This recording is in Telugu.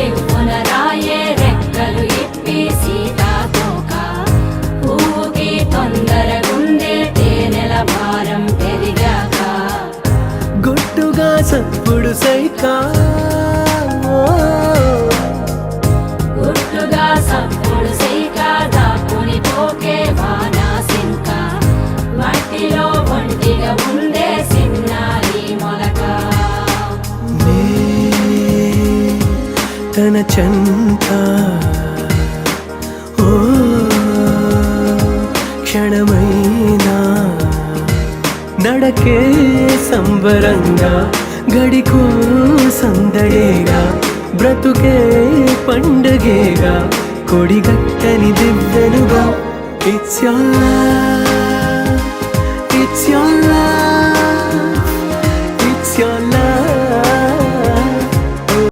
రివ్వున రాయే రెక్కలు ఇప్పి సీతాకోక పువ్వుకి తొందరగుందే తేనెల భారం పెరిగాక గుట్టుగా సప్పుడు సైకా గుట్టుగా సప్పుడు సైక దాక్కుని పోకే వానా సింక మట్టిలో ఒంటిగా ఉందే సిన్నారి మొలక తన చెంత ఓ క్షణమైనా నడకే సంబరంగా గడికో సందడేగా బ్రతుకే పండగేగా కొడిగట్టని దివ్వెనుగా it's your love, it's your